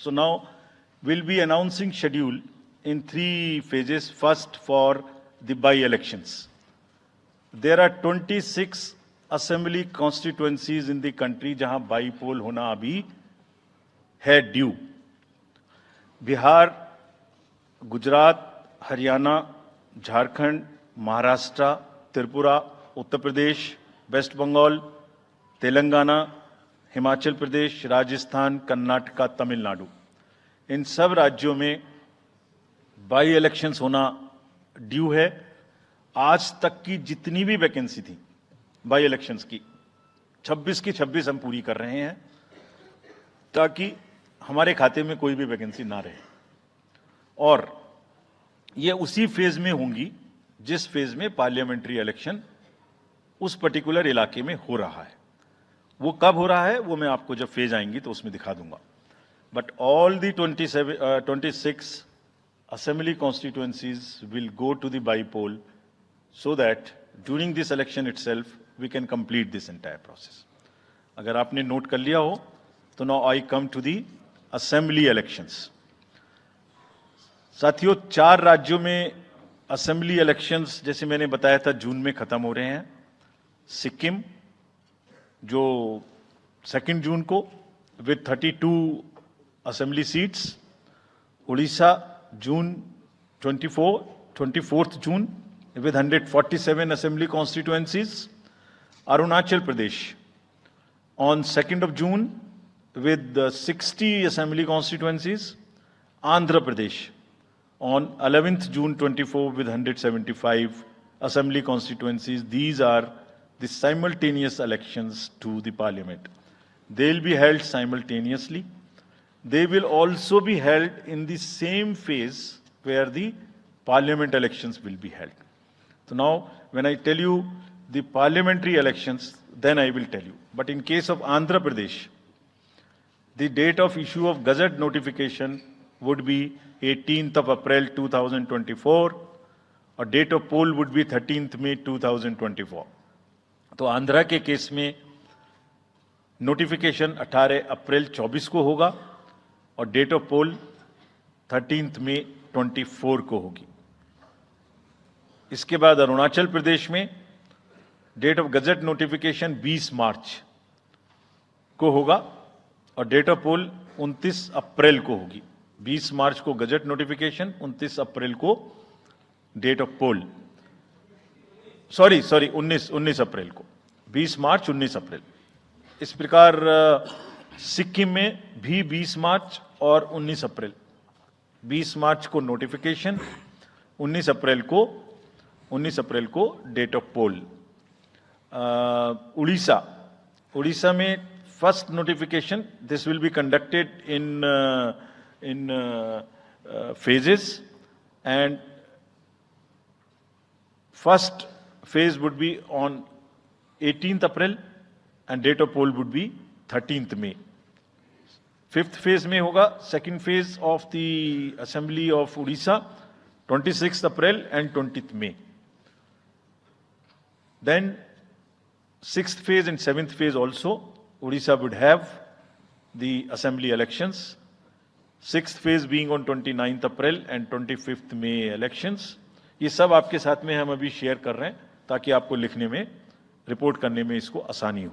So now we'll be announcing schedule in 3 phases. First, for the by-elections. There are 26 assembly constituencies in the country जहां by पोल होना अभी है due. Bihar, Gujarat, Haryana, Jharkhand, Maharashtra, Tripura, Uttar Pradesh, waste Bengal, Telangana, Himachal Pradesh, Rajasthan, Karnataka, Tamil Nadu, इन सब राज्यों में by elections होना ड्यू है. आज तक की जितनी भी वैकेंसी थी बाई इलेक्शंस की 26 की 26 हम पूरी कर रहे हैं ताकि हमारे खाते में कोई भी वैकेंसी ना रहे. और ये उसी फेज में होंगी जिस फेज में पार्लियामेंट्री इलेक्शन उस पर्टिकुलर इलाके में हो रहा है. वो कब हो रहा है वो मैं आपको जब फेज आएंगी तो उसमें दिखा दूंगा. But all the 26 assembly constituencies will go to the by-poll so that during this election itself we can complete this entire process. अगर आपने नोट कर लिया हो तो now I come to the assembly elections. साथियों, 4 राज्यों में असेंबली इलेक्शंस जैसे मैंने बताया था जून में खत्म हो रहे हैं. सिक्किम जो 2 जून को with 32 assembly seats, Orissa June 24th June with 147 assembly constituencies, Arunachal Pradesh on 2nd of June with 60 assembly constituencies, Andhra Pradesh on 11th June 24 with 175 assembly constituencies. These are the simultaneous elections to the parliament. They will be held simultaneously. They will also be held in the same phase where the parliament elections will be held. So now, when I tell you the parliamentary elections, then I will tell you. But in case of Andhra Pradesh, the date of issue of Gazette notification would be 18th of April 2024, or date of poll would be 13th May 2024. तो आंध्रा के case में notification 18 अप्रैल 24 को होगा और date of pole 13th May 24 को होगी. इसके बाद अरुणाचल प्रदेश में डेट ऑफ गजट नोटिफिकेशन 20 मार्च को होगा और डेट ऑफ पोल 29 अप्रैल को होगी. 20 मार्च को गजट नोटिफिकेशन, 29 अप्रैल को डेट ऑफ पोल. सॉरी 19 अप्रैल को. 20 मार्च 19 अप्रैल. इस प्रकार सिक्किम में भी 20 मार्च और 19 अप्रैल. 20 मार्च को नोटिफिकेशन, 19 अप्रैल को डेट ऑफ पोल. उड़ीसा में first notification, this will be conducted in phases, and first phase would be on 18th April and date of poll would be 13th May. 5th phase में होगा second phase of the assembly of Odisha, 26th April and 20th May. Then 6th phase and 7th phase also Odisha would have the assembly elections. 6th phase being on 29th April and 25th May elections. ये सब आपके साथ में हम अभी share कर रहे हैं ताकि आपको लिखने में, रिपोर्ट करने में इसको आसानी हो.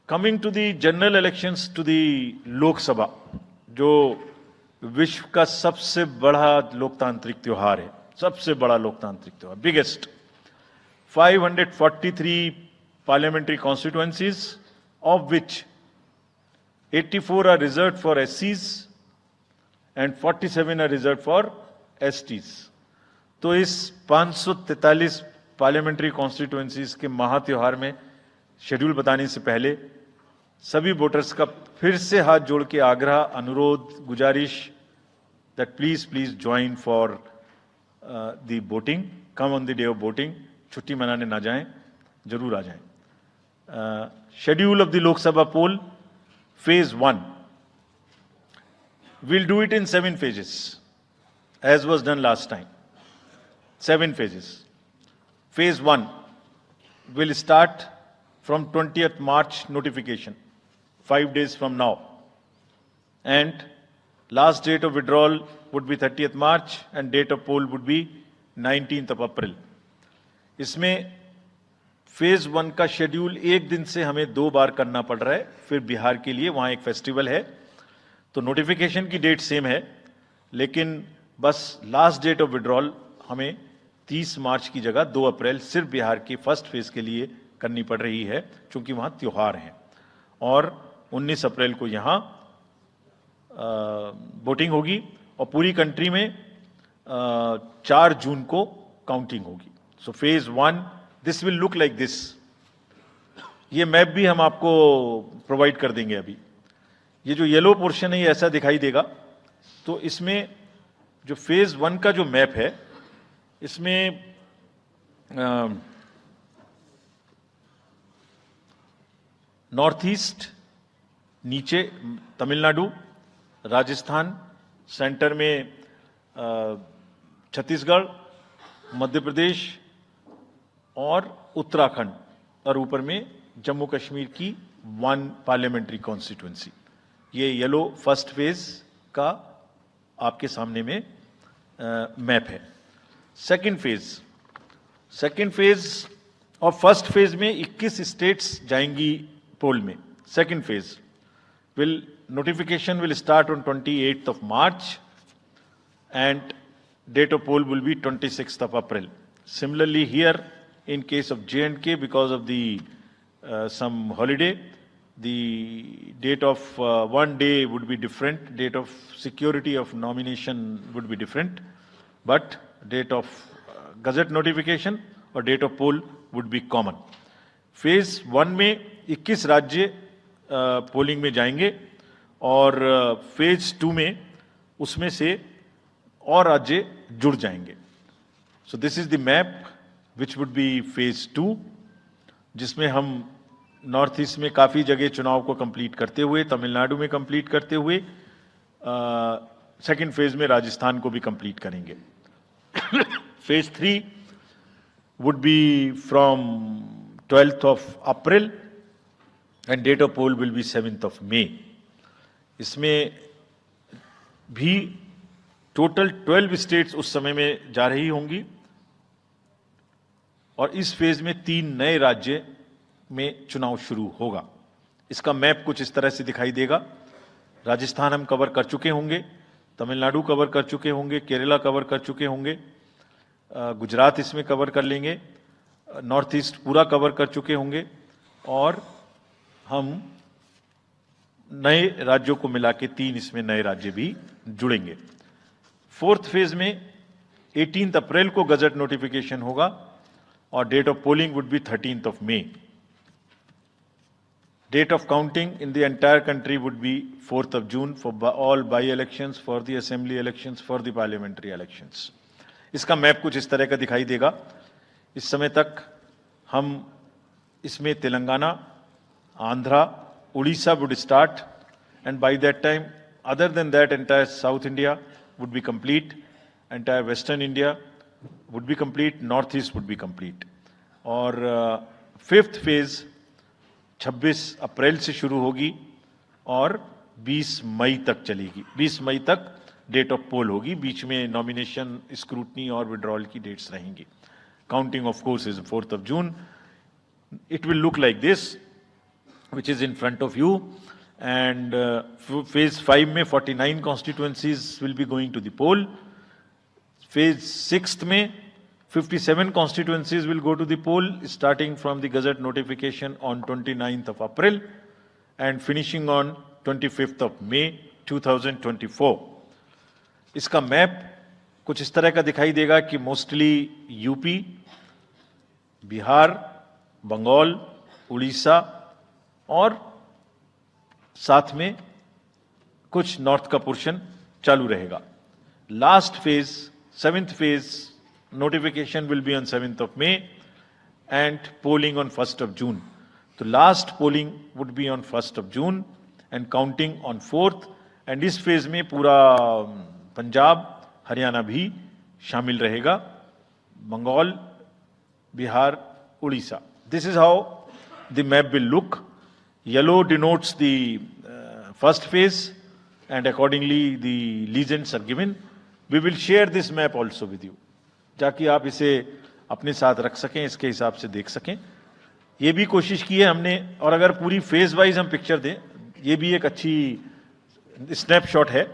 Coming to the general elections to the Lok Sabha, जो विश्व का सबसे बड़ा लोकतांत्रिक त्योहार है, सबसे बड़ा लोकतांत्रिक त्योहार, biggest. 543 parliamentary constituencies, of which 84 are reserved for SCs and 47 are reserved for STs. तो इस 543 पार्लियामेंट्री कॉन्स्टिट्यूएंसीज के महात्योहार में शेड्यूल बताने से पहले सभी वोटर्स का फिर से हाथ जोड़ के आग्रह, अनुरोध, गुजारिश that please join for the voting. Come on the day of voting. छुट्टी मनाने ना जाएं, जरूर आ जाएं. Schedule of the Lok Sabha poll. Phase 1. We'll do it in 7 phases, as was done last time. 7 phases. Phase 1 will start from 20th March notification, 5 days from now. and last date of withdrawal would be 30th March and date of poll would be 19th of April. इसमें phase 1 का schedule एक दिन से हमें 2 बार करना पड़ रहा है, फिर बिहार के लिए वहां एक फेस्टिवल है, तो नोटिफिकेशन की डेट सेम है, लेकिन बस लास्ट डेट ऑफ विड्रॉल हमें 30 मार्च की जगह 2 अप्रैल सिर्फ बिहार की फर्स्ट फेज के लिए करनी पड़ रही है, क्योंकि वहां त्योहार हैं, और 19 अप्रैल को यहां वोटिंग होगी और पूरी कंट्री में 4 जून को काउंटिंग होगी. So phase 1 this will look like this. ये मैप भी हम आपको प्रोवाइड कर देंगे. अभी ये जो येलो पोर्शन है ये ऐसा दिखाई देगा. तो इसमें जो फेज 1 का जो मैप है, इसमें नॉर्थ ईस्ट, नीचे तमिलनाडु, राजस्थान, सेंटर में छत्तीसगढ़, मध्य प्रदेश और उत्तराखंड, और ऊपर में जम्मू कश्मीर की 1 पार्लियामेंट्री कॉन्स्टिट्यूएंसी. ये येलो फर्स्ट फेज का आपके सामने में मैप है. सेकंड फेज और फर्स्ट फेज में 21 स्टेट्स जाएंगी पोल में. Second phase notification will start on 28th of March and date of poll will be 26th of April. Similarly here in case of J&K, because of the some holiday, the date of one day would be different, date of security of nomination would be different, but date of gazette notification और date of poll would be common. Phase 1 में 21 राज्य polling में जाएंगे और phase 2 में उसमें से और राज्य जुड़ जाएंगे. So this is the map which would be phase 2, जिसमें हम नॉर्थ ईस्ट में काफी जगह चुनाव को कंप्लीट करते हुए, तमिलनाडु में कंप्लीट करते हुए, सेकंड फेज में राजस्थान को भी कंप्लीट करेंगे. Phase 3 would be from 12th of April and date of poll will be 7th of May. इसमें भी टोटल 12 स्टेट्स उस समय में जा रही होंगी और इस फेज में 3 नए राज्य में चुनाव शुरू होगा. इसका मैप कुछ इस तरह से दिखाई देगा. राजस्थान हम कवर कर चुके होंगे, तमिलनाडु कवर कर चुके होंगे, केरला कवर कर चुके होंगे, गुजरात इसमें कवर कर लेंगे, नॉर्थ ईस्ट पूरा कवर कर चुके होंगे और हम नए राज्यों को मिला के 3 इसमें नए राज्य भी जुड़ेंगे. फोर्थ फेज में 18 अप्रैल को गजट नोटिफिकेशन होगा और date of polling would be 13th of May. Date of counting in the entire country would be 4th of June for all by-elections, for the assembly elections, for the parliamentary elections. इसका map कुछ इस तरह का दिखाई देगा. इस समय तक हम इसमें Telangana, Andhra, Orissa would start and by that time other than that entire South India would be complete, entire Western India would be complete, North East would be complete. और फिफ्थ फेज 26 अप्रैल से शुरू होगी और 20 मई तक चलेगी. 20 मई तक डेट ऑफ पोल होगी. बीच में नॉमिनेशन, स्क्रूटनी और विड्रॉल की डेट्स रहेंगी. Counting of course is 4th of June. It will look like this which is in front of you. And phase 5 में 49 constituencies will be going to the poll. Phase 6 में 57 constituencies will go to the poll starting from the Gazette notification on 29th of April and finishing on 25th of May 2024. इसका map कुछ इस तरह का दिखाई देगा कि मोस्टली यूपी, बिहार, बंगाल, उड़ीसा और साथ में कुछ नॉर्थ का पोर्शन चालू रहेगा. Last phase, 7th phase, notification will be on 7th of May and polling on 1st of June. So last polling would be on 1st of June and counting on 4th. And इस phase में पूरा पंजाब, हरियाणा भी शामिल रहेगा, Bengal, Bihar, Orissa. This is how the map will look. Yellow denotes the first phase, and accordingly the legends are given. We will share this map also with you, ताकि आप इसे अपने साथ रख सकें, इसके हिसाब से देख सकें. ये भी कोशिश की है हमने, और अगर पूरी फेज वाइज हम पिक्चर दें, ये भी एक अच्छी स्नैपशॉट है,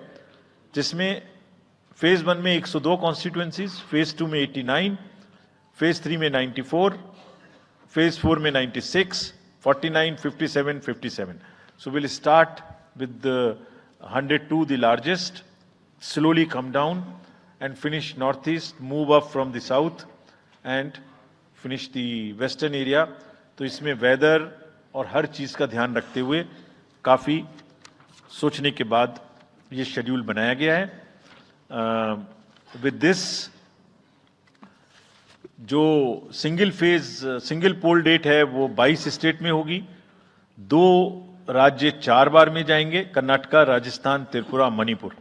जिसमें फेज 1 में 102 कॉन्स्टिट्यूएंसीज, फेज 2 में 89, फेज 3 में 94, फेज 4 में 96, 49, 57, 57. So we'll start with the 102, the largest, slowly come down and finish northeast, move up from the south and finish the western area. तो इसमें वेदर और हर चीज का ध्यान रखते हुए काफी सोचने के बाद ये शेड्यूल बनाया गया है. विद दिस जो सिंगल पोल डेट है वो 22 स्टेट में होगी. 2 राज्य 4 बार में जाएंगे, कर्नाटका, राजस्थान, त्रिपुरा, मणिपुर.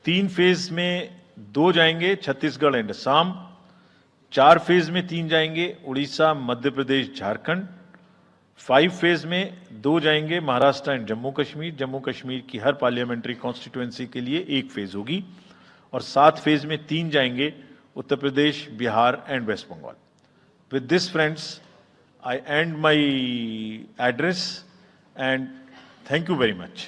3 फेज में 2 जाएंगे, छत्तीसगढ़ एंड असम. 4 फेज में 3 जाएंगे, उड़ीसा, मध्य प्रदेश, झारखंड. 5 फेज में 2 जाएंगे, महाराष्ट्र एंड जम्मू कश्मीर. जम्मू कश्मीर की हर पार्लियामेंट्री कॉन्स्टिट्यूएंसी के लिए 1 फेज होगी. और 7 फेज में 3 जाएंगे, Uttar Pradesh, Bihar and West Bengal. With this friends, I end my address and thank you very much.